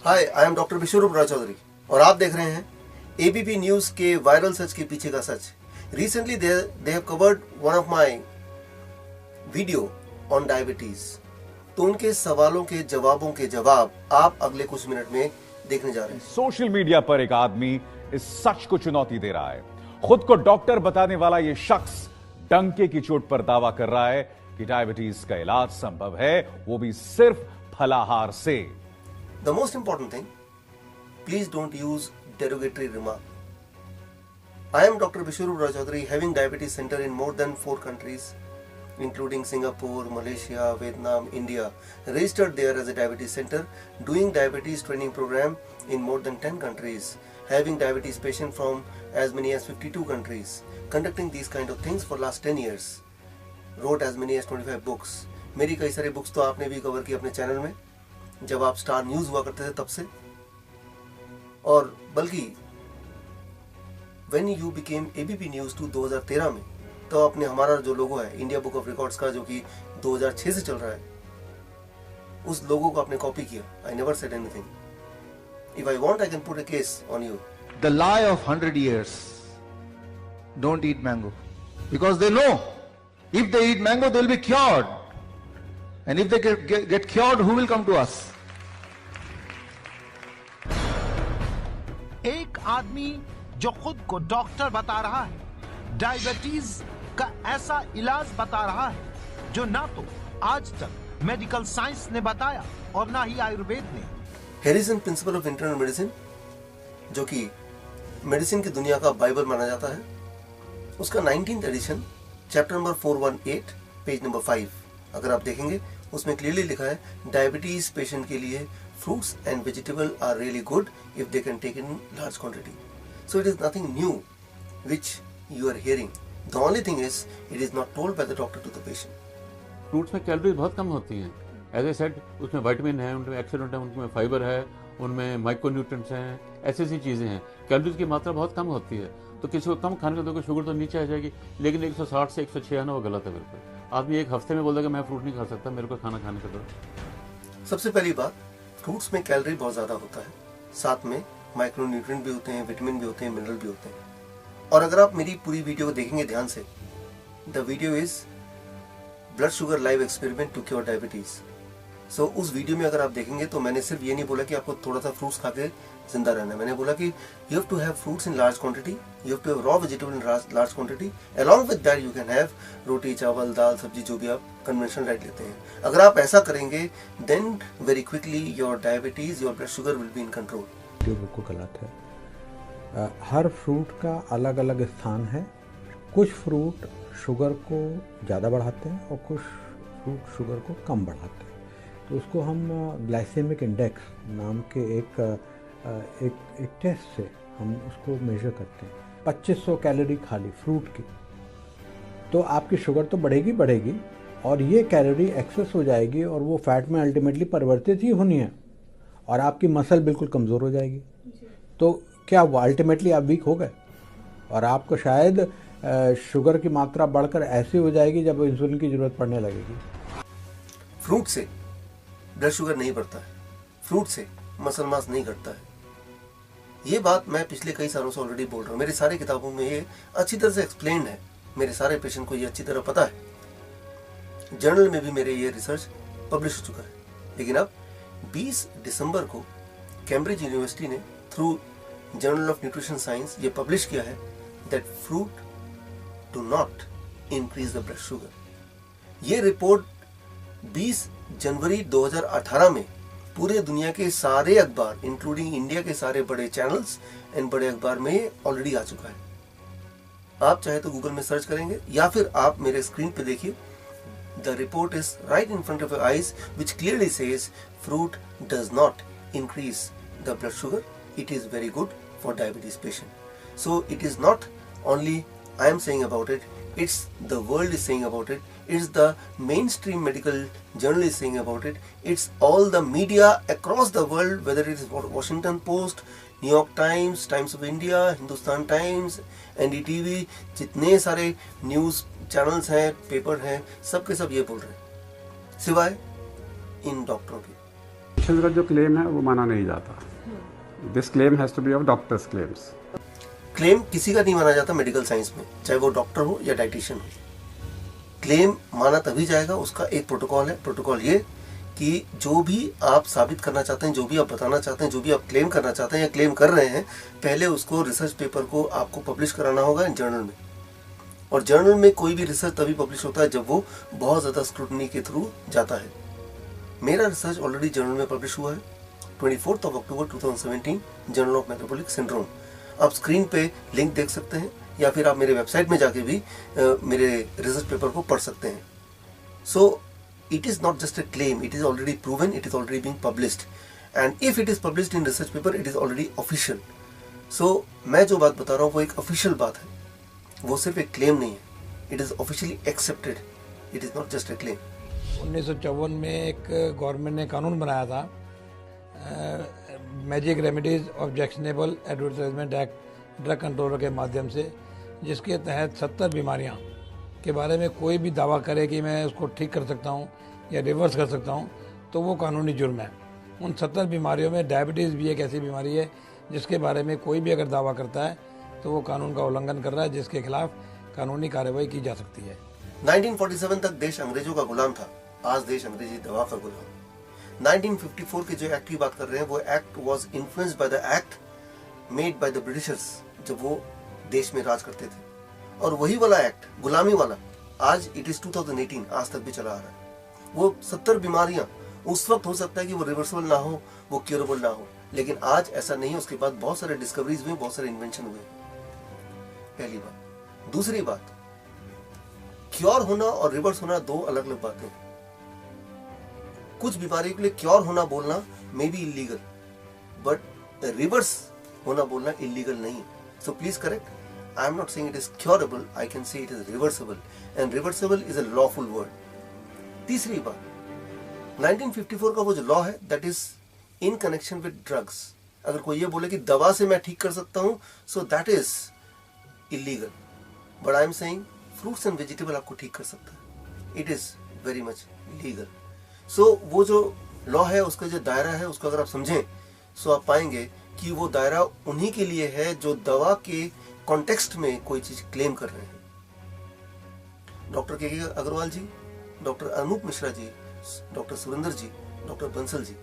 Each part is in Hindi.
Hi, I am doctor Vishwaroop Roy Chowdhury और आप देख रहे हैं एबीपी न्यूज के वायरल सच के पीछे का सच। Recently they have covered one of my video on diabetes. तो उनके सवालों के जवाबों के जवाब आप अगले कुछ मिनट में देखने जा रहे हैं। सोशल मीडिया पर एक आदमी इस सच को चुनौती दे रहा है। खुद को डॉक्टर बताने वाला यह शख्स डंके की चोट पर दावा कर रहा है कि डायबिटीज का इलाज संभव है, वो भी सिर्फ फलाहार से। The most important thing, please don't use derogatory remark. I am Dr. Vishwarup Roy Chaudhary, having diabetes center in more than 4 countries, including Singapore, Malaysia, Vietnam, India. Registered there as a diabetes center, doing diabetes training program in more than 10 countries, having diabetes patient from as many as 52 countries, conducting these kind of things for last 10 years. Wrote as many as 25 books. मेरी कई सारी बुक्स तो आपने भी कवर की अपने चैनल में, जब आप स्टार न्यूज हुआ करते थे तब से। और बल्कि when you became ABP news 2013 में, तो आपने हमारा जो लोगो है इंडिया बुक ऑफ रिकॉर्ड्स का, जो कि 2006 से चल रहा है, उस लोगो को आपने कॉपी किया। I never said anything. If I want I can put a case on you. The lie of 100 years. Don't eat mango. Because they know if they eat mango, they'll be cured. And if they get cured, who will come to us? एक आदमी जो खुद को डॉक्टर बता रहा है, डायबिटीज का ऐसा इलाज बता रहा है जो ना तो आज तक मेडिकल साइंस ने बताया और ना ही आयुर्वेद ने। Harrison principle of internal medicine, जो कि मेडिसिन की दुनिया का बाइबल माना जाता है, उसका 19th edition, chapter number 418, page number 5, अगर आप देखेंगे उसमें क्लियरली लिखा है डायबिटीज पेशेंट के लिए fruits and vegetable are really good if they can take in large quantity. So it is nothing new which you are hearing. The only thing is it is not told by the doctor to the patient. Fruits में कैलोरीज बहुत कम होती हैं, एज ए सेड उसमें विटामिन है, उनमें एक्सीडेंट है, उनमें फाइबर है, उनमें माइक्रोन्यूट्रिएंट्स हैं, ऐसी ऐसी चीज़ें हैं। कैलोरीज की मात्रा बहुत कम होती है, तो किसी को कम खाने को दोगे शुगर तो नीचे आ जाएगी, लेकिन 160 से 106 आना वो गलत है। बिल्कुल आदमी एक हफ्ते में बोल देगा मैं फ्रूट नहीं खा सकता, मेरे को खाना खाने का दो। सबसे पहली बात, फ्रूट्स में कैलोरी बहुत ज़्यादा होता है, साथ में माइक्रोन्यूट्रिएंट भी होते हैं, विटामिन भी होते हैं, मिनरल भी होते हैं। और अगर आप मेरी पूरी वीडियो को देखेंगे ध्यान से, the video is blood sugar live experiment to cure diabetes. So उस वीडियो में अगर आप देखेंगे तो मैंने सिर्फ ये नहीं बोला कि आपको थोड़ा सा फ्रूट्स खा के जिंदा रहना है। मैंने बोला कि you have to have fruits in large quantity, you have to have raw vegetable in large quantity, along with that you can have roti, chawal, dal, सब्जी, जो भी आप कन्वेंशनल डाइट लेते हैं। अगर आप ऐसा करेंगे then very quickly your diabetes, your blood sugar will be in control. जो बिल्कुल गलत है। हर फ्रूट का अलग अलग स्थान है। कुछ फ्रूट शुगर को ज़्यादा बढ़ाते हैं और कुछ फ्रूट शुगर को कम बढ़ाते हैं। तो उसको हम ग्लाइसेमिक इंडेक्स नाम के एक टेस्ट से हम उसको मेजर करते हैं। 2500 कैलोरी खाली फ्रूट की, तो आपकी शुगर तो बढ़ेगी और ये कैलोरी एक्सेस हो जाएगी और वो फैट में अल्टीमेटली परिवर्तित ही होनी है और आपकी मसल बिल्कुल कमज़ोर हो जाएगी। तो क्या वो अल्टीमेटली आप वीक हो गए और आपको शायद शुगर की मात्रा बढ़कर ऐसी हो जाएगी जब इंसुलिन की ज़रूरत पड़ने लगेगी। फ्रूट से ब्लड शुगर नहीं बढ़ता है, फ्रूट से मसल मास नहीं घटता है। ये बात मैं पिछले कई सालों से ऑलरेडी बोल रहा हूँ। मेरी सारी किताबों में ये अच्छी तरह से एक्सप्लेन्ड है, मेरे सारे पेशेंट को ये अच्छी तरह पता है। जर्नल में भी मेरे ये रिसर्च पब्लिश हो चुका है। लेकिन अब 20 दिसंबर को कैम्ब्रिज यूनिवर्सिटी ने through journal of nutrition science ये पब्लिश किया है that fruit do not increase the blood sugar. ये रिपोर्ट 20 जनवरी 2018 में पूरे दुनिया के सारे अखबार इंक्लूडिंग इंडिया के सारे बड़े चैनल्स एंड बड़े अखबार में ऑलरेडी आ चुका है। आप चाहे तो गूगल में सर्च करेंगे या फिर आप मेरे स्क्रीन पे देखिए। The report is right in front of your eyes which clearly says fruit does not increase the blood sugar, it is very good for diabetes patient. So it is not only I am saying about it, it's the world is saying about it, it's the mainstream medical journal is saying about it, it's all the media across the world, whether it is Washington Post, New York Times, Times of India, Hindustan Times, NDTV, जितने सारे न्यूज़ चैनल्स हैं, पेपर हैं, सब के सब ये बोल रहे हैं, सिवाय इन डॉक्टरों के। पेशेंट का जो क्लेम है वो माना नहीं जाता. This claim has to be of doctors claims. Claim किसी का नहीं माना जाता मेडिकल साइंस में, चाहे वो डॉक्टर हो या डाइटिशियन हो. क्लेम माना तभी जाएगा, उसका एक प्रोटोकॉल है. प्रोटोकॉल ये कि जो भी आप साबित करना चाहते हैं, जो भी आप बताना चाहते हैं, जो भी आप क्लेम करना चाहते हैं या क्लेम कर रहे हैं, पहले उसको रिसर्च पेपर को आपको पब्लिश कराना होगा जर्नल में. और जर्नल में कोई भी रिसर्च तभी पब्लिश होता है जब वो बहुत ज़्यादा स्क्रूटनी के थ्रू जाता है. मेरा रिसर्च ऑलरेडी जर्नल में पब्लिश हुआ है 24 अक्टूबर 2017, जर्नल ऑफ मेटाबॉलिक सिंड्रोम. आप स्क्रीन पे लिंक देख सकते हैं या फिर आप मेरे वेबसाइट में जाके भी मेरे रिसर्च पेपर को पढ़ सकते हैं. सो it is not just a claim, it is already proven, it is already being published, and if it is published in research paper, it is already official. So मैं जो बात बता रहा हूँ वो एक official बात है, वो सिर्फ एक claim नहीं है. It is officially accepted, it is not just a claim. 1954 में एक गवर्नमेंट ने कानून बनाया था, magic remedies objectionable advertisement act, drug controller के माध्यम से, जिसके तहत 70 बीमारियाँ के बारे में कोई भी दावा करे कि मैं उसको ठीक कर सकता हूँ या रिवर्स कर सकता हूँ तो वो कानूनी जुर्म है. उन 70 बीमारियों में डायबिटीज़ भी एक ऐसी बीमारी है जिसके बारे में कोई भी अगर दावा करता है तो वो कानून का उल्लंघन कर रहा है, जिसके खिलाफ कानूनी कार्रवाई की जा सकती है. 1947 तक देश अंग्रेजों का गुलाम था, आज देश अंग्रेजी दवा का गुलाम. 1954 के जो एक्ट की बात कर रहे हैं वो act was influenced by the act made by the Britishers जब वो देश में राज करते थे. और वही वाला एक्ट, गुलामी वाला, आज इट इज 2018, आज तक भी चला आ रहा है. वो 70 बीमारियां उस वक्त हो सकता है कि वो रिवर्सिबल ना हो, वो क्योरेबल ना हो, लेकिन आज ऐसा नहीं है. उसके बाद बहुत सारे डिस्कवरीज हुए, बहुत सारे इन्वेंशन हुए. पहली बात. दूसरी बात, क्योर होना और रिवर्स होना दो अलग अलग बातें हैं. कुछ बीमारियों के लिए क्योर होना बोलना may be illegal, but reverse होना बोलना इलीगल नहीं. So please correct. I am not saying it is curable, I can say it is reversible, and reversible is a lawful word. तीसरी बात, 1954 का वो जो लॉ है that is in connection with drugs. अगर कोई ये बोले कि दवा से मैं ठीक कर सकता हूँ, so that is illegal. But I am saying fruits and vegetable आपको ठीक कर सकता है. It is very much legal. So वो जो लॉ है उसका जो दायरा है उसको अगर आप समझें, so आप पाएंगे कि वो दायरा उन्हीं के लिए है जो दवा के कॉन्टेक्स्ट में कोई चीज क्लेम कर रहे हैं. डॉक्टर के अग्रवाल जी, डॉक्टर अनूप मिश्रा जी, डॉक्टर सुरेंद्र जी, डॉक्टर बंसल जी,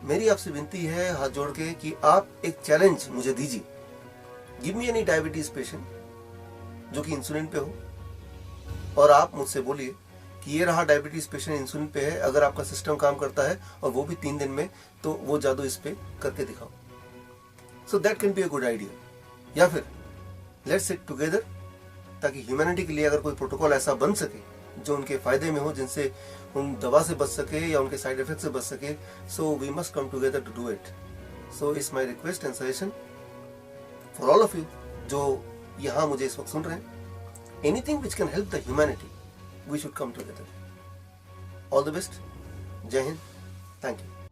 मेरी आपसे विनती है हाथ जोड़ के कि आप एक चैलेंज मुझे दीजिए. Give me any diabetes patient जो कि इंसुलिन पे हो और आप मुझसे बोलिए कि ये रहा डायबिटीज पेशेंट इंसुलिन पे है, अगर आपका सिस्टम काम करता है और वो भी 3 दिन में, तो वो जादू इस पे करके दिखाओ. So that can be a good idea. या फिर let's sit together ताकि ह्यूमैनिटी के लिए अगर कोई प्रोटोकॉल ऐसा बन सके जो उनके फायदे में हो, जिनसे उन दवा से बच सके या उनके साइड इफेक्ट से बच सके. So we must come together to do it. So it's my request and suggestion for all of you जो यहाँ मुझे इस वक्त सुन रहे हैं. Anything which can help the humanity, we should come together. All the best. जय हिंद. Thank you.